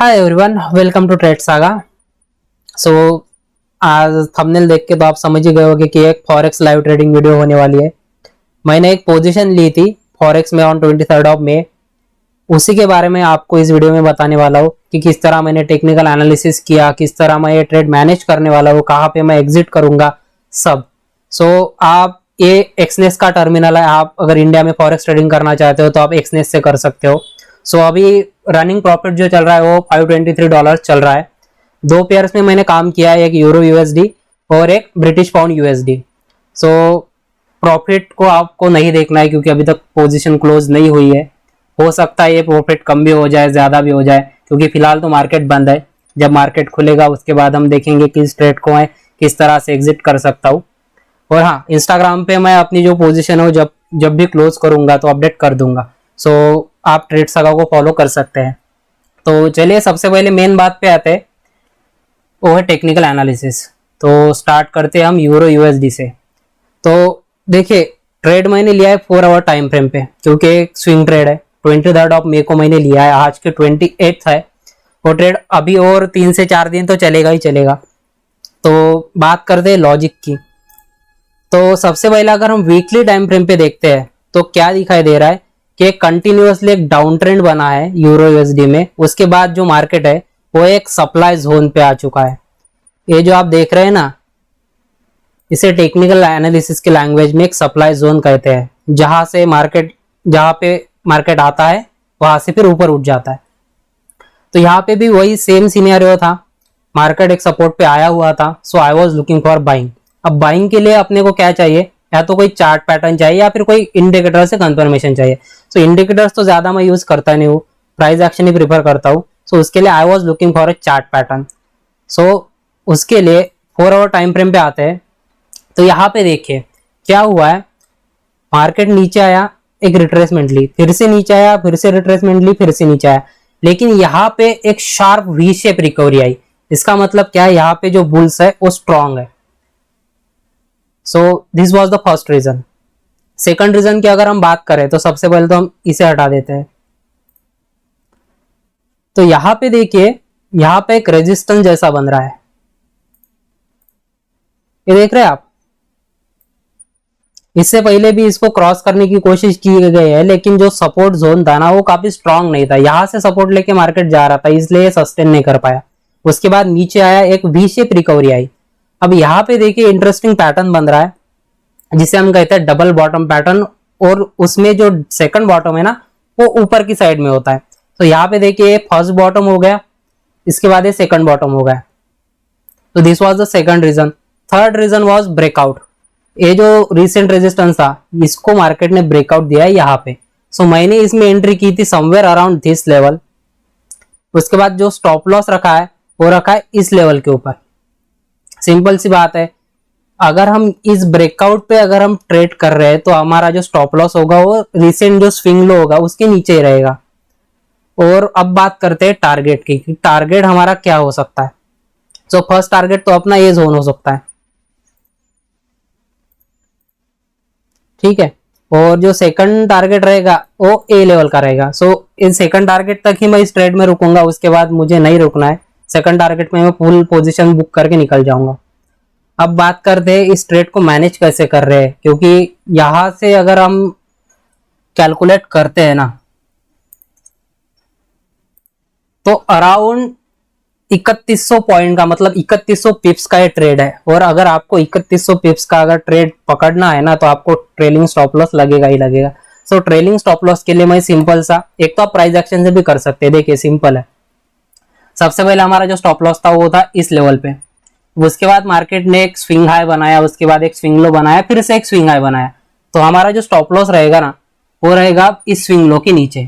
Hi everyone, welcome to Trade Saga. So आज thumbnail देख के तो आप समझ ही गए होंगे कि एक फॉरेक्स लाइव ट्रेडिंग वीडियो होने वाली है। मैंने एक पोजीशन ली थी फॉरेक्स में ऑन 23 ऑफ मई। उसी के बारे में आपको इस वीडियो में बताने वाला हूँ कि किस तरह मैंने टेक्निकल एनालिसिस किया, किस तरह मैं ये ट्रेड मैनेज करने वाला हूँ, कहाँ पे मैं एग्जिट करूंगा सब। आप ये एक्सनेस का टर्मिनल है। आप अगर इंडिया में फॉरेक्स ट्रेडिंग करना चाहते हो तो आप एक्सनेस से कर सकते हो। अभी रनिंग प्रॉफिट जो चल रहा है वो $523 चल रहा है। दो पेयर्स में मैंने काम किया है, एक यूरो यूएसडी और एक ब्रिटिश पाउंड यूएसडी। प्रॉफिट को आपको नहीं देखना है क्योंकि अभी तक पोजीशन क्लोज नहीं हुई है। हो सकता है ये प्रॉफिट कम भी हो जाए, ज्यादा भी हो जाए, क्योंकि फिलहाल तो मार्केट बंद है। जब मार्केट खुलेगा उसके बाद हम देखेंगे किस ट्रेड को मैं किस तरह से एग्जिट कर सकता हूँ। और हाँ, इंस्टाग्राम पे मैं अपनी जो पोजीशन हो जब भी क्लोज करूंगा तो अपडेट कर दूंगा। आप ट्रेड सागा को फॉलो कर सकते हैं। तो चलिए सबसे पहले मेन बात पे आते हैं, वो है टेक्निकल एनालिसिस। तो स्टार्ट करते हैं हम यूरो यूएसडी से। तो देखिए, ट्रेड मैंने लिया है 4 आवर टाइम फ्रेम पे, क्योंकि एक स्विंग ट्रेड है। 23 ऑफ मई को मैंने लिया है, आज के 28 है। वो ट्रेड अभी और 3 से 4 दिन तो चलेगा ही चलेगा। तो बात करते हैं लॉजिक की। तो सबसे पहले अगर हम वीकली टाइम फ्रेम पे देखते हैं तो क्या दिखाई दे रहा है कि कंटिन्यूअसली एक डाउन ट्रेंड बना है यूरो यूएसडी में। उसके बाद जो मार्केट है वो एक सप्लाई जोन पे आ चुका है। ये जो आप देख रहे हैं ना, इसे टेक्निकल एनालिसिस के लैंग्वेज में एक सप्लाई जोन कहते हैं, जहां पे मार्केट आता है वहां से फिर ऊपर उठ जाता है। तो यहाँ पे भी वही सेम सिनेरियो था। मार्केट एक सपोर्ट पे आया हुआ था, so I was looking for buying. अब बाइंग के लिए अपने को क्या चाहिए, या तो कोई चार्ट पैटर्न चाहिए या फिर कोई इंडिकेटर से कंफर्मेशन चाहिए। इंडिकेटर्स तो ज्यादा मैं यूज करता नहीं हूँ, प्राइस एक्शन ही प्रीफर करता हूँ। उसके लिए आई was looking for a chart pattern. उसके लिए 4 आवर टाइम फ्रेम पे आते हैं। तो यहाँ पे देखिए क्या हुआ है, मार्केट नीचे आया, एक रिट्रेसमेंट ली, फिर से नीचे आया, फिर से रिट्रेसमेंट ली, फिर से नीचे आया, लेकिन यहाँ पे एक शार्प वी शेप रिकवरी आई। इसका मतलब क्या है, यहाँ पे जो बुल्स है वो स्ट्रॉन्ग है। This was the first reason. Second reason की अगर हम बात करें तो सबसे पहले तो हम इसे हटा देते हैं। तो यहां पे देखिए, यहां पे एक रेजिस्टेंस जैसा बन रहा है, ये देख रहे हैं आप। इससे पहले भी इसको क्रॉस करने की कोशिश की गई है, लेकिन जो सपोर्ट जोन था ना वो काफी स्ट्रांग नहीं था। यहां से सपोर्ट लेके मार्केट जा रहा था, इसलिए सस्टेन नहीं कर पाया। उसके बाद नीचे आया, एक वी शेप रिकवरी आई। अब यहाँ पे देखिए इंटरेस्टिंग पैटर्न बन रहा है, जिसे हम कहते हैं डबल बॉटम पैटर्न। और उसमें जो सेकंड बॉटम है ना वो ऊपर की साइड में होता है। तो यहाँ पे देखिए फर्स्ट बॉटम हो गया, इसके बाद ये सेकंड बॉटम हो गया। तो this was the second reason. Third reason was breakout. ये जो रिसेंट रेजिस्टेंस था इसको मार्केट ने ब्रेकआउट दिया है यहाँ पे। मैंने इसमें एंट्री की थी समवेयर अराउंड दिस लेवल। उसके बाद जो स्टॉप लॉस रखा है वो रखा है इस लेवल के ऊपर। सिंपल सी बात है, अगर हम इस ब्रेकआउट पे अगर हम ट्रेड कर रहे हैं तो हमारा जो स्टॉप लॉस होगा वो रिसेंट जो स्विंग लो होगा उसके नीचे ही रहेगा। और अब बात करते हैं टारगेट की, टारगेट हमारा क्या हो सकता है। फर्स्ट टारगेट तो अपना ये जोन हो सकता है, ठीक है। और जो सेकंड टारगेट रहेगा वो ए लेवल का रहेगा। इस सेकंड टारगेट तक ही मैं इस ट्रेड में रुकूंगा, उसके बाद मुझे नहीं रुकना है। सेकंड टारगेट में मैं फुल पोजीशन बुक करके निकल जाऊंगा। अब बात करते हैं इस ट्रेड को मैनेज कैसे कर रहे हैं, क्योंकि यहां से अगर हम कैलकुलेट करते हैं ना तो अराउंड 3100 पॉइंट का, मतलब 3100 पिप्स का ये ट्रेड है। और अगर आपको 3100 पिप्स का अगर ट्रेड पकड़ना है ना तो आपको ट्रेलिंग स्टॉप लॉस लगेगा ही लगेगा। ट्रेलिंग स्टॉप लॉस के लिए मैं सिंपल सा, एक तो आप प्राइस एक्शन से भी कर सकते हैं। देखिए सिंपल है, सबसे पहले हमारा जो स्टॉप लॉस था वो था इस लेवल पे। उसके बाद मार्केट ने एक स्विंग हाई बनाया, उसके बाद एक स्विंग लो बनाया, फिर से एक स्विंग हाई बनाया। तो हमारा जो स्टॉप लॉस रहेगा ना वो रहेगा इस स्विंग लो के नीचे।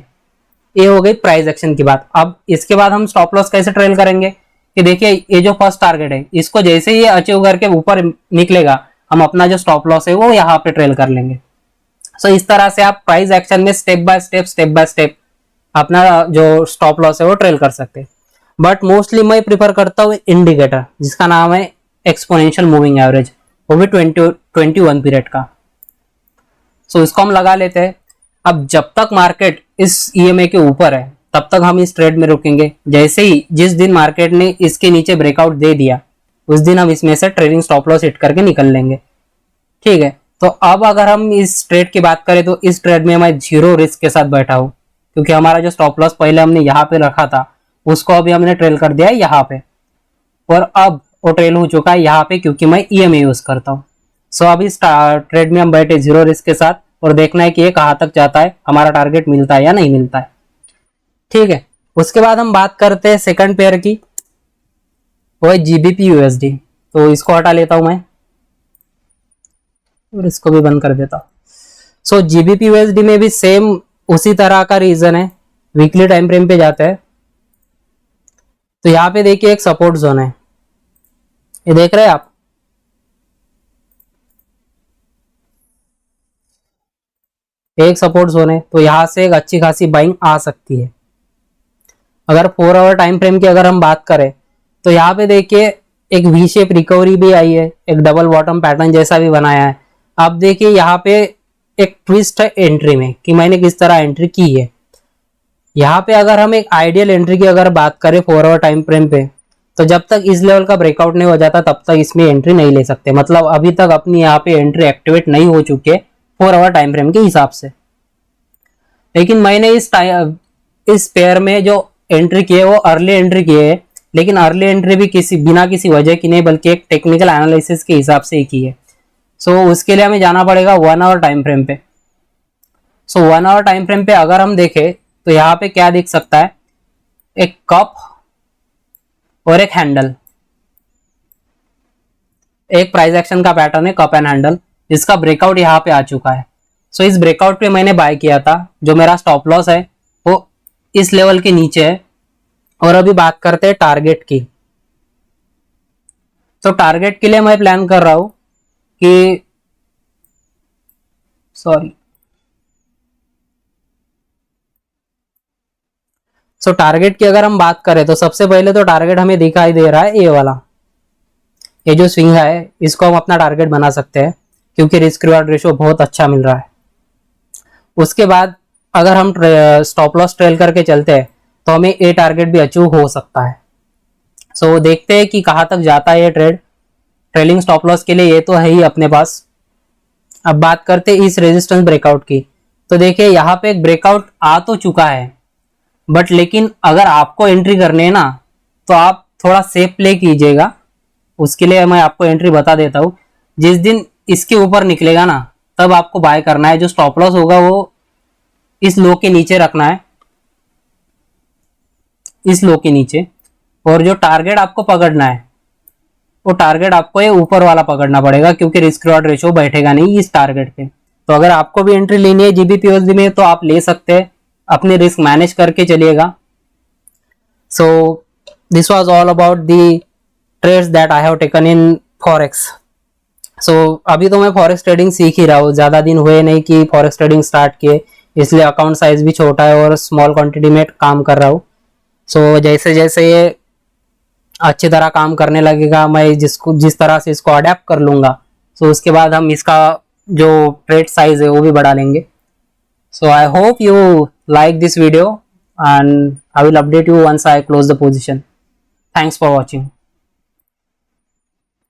ये हो गई प्राइस एक्शन की बात। अब इसके बाद हम स्टॉप लॉस कैसे ट्रेल करेंगे कि देखिए ये जो फर्स्ट टारगेट है इसको जैसे ही अचीव करके ऊपर निकलेगा, हम अपना जो स्टॉप लॉस है वो यहाँ पे ट्रेल कर लेंगे। इस तरह से आप प्राइस एक्शन में स्टेप बाय स्टेप अपना जो स्टॉप लॉस है वो ट्रेल कर सकते हैं। बट मोस्टली मैं प्रिफर करता हूँ इंडिकेटर, जिसका नाम है एक्सपोनेंशियल मूविंग एवरेज, वो भी 21 पीरियड का। इसको हम लगा लेते हैं। अब जब तक मार्केट इस ईएमए के ऊपर है तब तक हम इस ट्रेड में रुकेंगे। जैसे ही जिस दिन मार्केट ने इसके नीचे ब्रेकआउट दे दिया उस दिन हम इसमें से ट्रेडिंग स्टॉप लॉस हिट करके निकल लेंगे। ठीक है, तो अब अगर हम इस ट्रेड की बात करें तो इस ट्रेड में मैं 0 रिस्क के साथ बैठा हूं, क्योंकि हमारा जो स्टॉप लॉस पहले हमने यहाँ पे रखा था उसको अभी हमने ट्रेल कर दिया है यहाँ पे, और अब वो ट्रेल हो चुका है यहाँ पे क्योंकि मैं EMA यूज करता हूँ। सो अभी इस ट्रेड में हम बैठे 0 रिस्क के साथ और देखना है कि ये कहाँ तक जाता है, हमारा टारगेट मिलता है या नहीं मिलता है। ठीक है, उसके बाद हम बात करते हैं सेकंड पेयर की, वो है GBP USD। तो इसको हटा लेता हूं मैं और इसको भी बंद कर देता हूं। सो GBP USD में भी सेम उसी तरह का रीजन है, वीकली टाइम फ्रेम पे जाता है। तो यहाँ पे देखिए एक सपोर्ट जोन है, ये देख रहे हैं आप, एक सपोर्ट जोन है। तो यहां से एक अच्छी खासी बाइंग आ सकती है। अगर 4 आवर टाइम फ्रेम की अगर हम बात करें तो यहाँ पे देखिए एक वी शेप रिकवरी भी आई है, एक डबल बॉटम पैटर्न जैसा भी बनाया है। आप देखिए यहाँ पे एक ट्विस्ट है एंट्री में कि मैंने किस तरह एंट्री की है। यहाँ पे अगर हम एक आइडियल एंट्री की अगर बात करें 4 आवर टाइम फ्रेम पे, तो जब तक इस लेवल का ब्रेकआउट नहीं हो जाता तब तक इसमें एंट्री नहीं ले सकते। मतलब अभी तक अपनी यहाँ पे एंट्री एक्टिवेट नहीं हो चुकी है 4 आवर टाइम फ्रेम के हिसाब से। लेकिन मैंने इस पेयर में जो एंट्री की है वो अर्ली एंट्री की है, लेकिन अर्ली एंट्री भी बिना किसी वजह की नहीं बल्कि एक टेक्निकल एनालिसिस के हिसाब से ही की है। सो उसके लिए हमें जाना पड़ेगा 1 आवर टाइम फ्रेम पे। सो 1 आवर टाइम फ्रेम पे अगर हम देखें तो यहाँ पे क्या दिख सकता है, एक कप और एक हैंडल, एक प्राइस एक्शन का पैटर्न है कप एंड हैंडल, जिसका ब्रेकआउट यहाँ पे आ चुका है। सो इस ब्रेकआउट पे मैंने बाय किया था, जो मेरा स्टॉप लॉस है वो इस लेवल के नीचे है। और अभी बात करते हैं टारगेट की। तो टारगेट के लिए मैं प्लान कर रहा हूं कि टारगेट की अगर हम बात करें तो सबसे पहले तो टारगेट हमें दिखाई दे रहा है ये वाला, ये जो स्विंग है इसको हम अपना टारगेट बना सकते हैं क्योंकि रिस्क रिवार्ड रेशियो बहुत अच्छा मिल रहा है। उसके बाद अगर हम स्टॉप लॉस ट्रेल करके चलते हैं तो हमें ये टारगेट भी अचीव हो सकता है। सो देखते हैं कि कहाँ तक जाता है ये ट्रेड। ट्रेलिंग स्टॉप लॉस के लिए ये तो है ही अपने पास। अब बात करते हैं इस रेजिस्टेंस ब्रेकआउट की। तो देखिए यहाँ पे एक ब्रेकआउट आ तो चुका है, बट लेकिन अगर आपको एंट्री करनी है ना तो आप थोड़ा सेफ प्ले कीजिएगा। उसके लिए मैं आपको एंट्री बता देता हूँ। जिस दिन इसके ऊपर निकलेगा ना तब आपको बाय करना है। जो स्टॉप लॉस होगा वो इस लो के नीचे रखना है, इस लो के नीचे। और जो टारगेट आपको पकड़ना है वो टारगेट आपको ये ऊपर वाला पकड़ना पड़ेगा क्योंकि रिस्क रिवार्ड रेशियो बैठेगा नहीं इस टारगेट पे। तो अगर आपको भी एंट्री लेनी है GBP USD में तो आप ले सकते हैं, अपने रिस्क मैनेज करके चलिएगा। So this was all about the trades that I have taken in forex. So अभी तो मैं फॉरेक्स ट्रेडिंग सीख ही रहा हूँ, ज़्यादा दिन हुए नहीं कि फॉरेक्स ट्रेडिंग स्टार्ट किए, इसलिए अकाउंट साइज भी छोटा है और स्मॉल क्वांटिटी में काम कर रहा हूँ। सो जैसे जैसे ये अच्छी तरह काम करने लगेगा, मैं जिस तरह से इसको अडेप्ट कर लूँगा, सो उसके बाद हम इसका जो ट्रेड साइज है वो भी बढ़ा लेंगे। So I hope you like this video and I will update you once I close the position. Thanks for watching.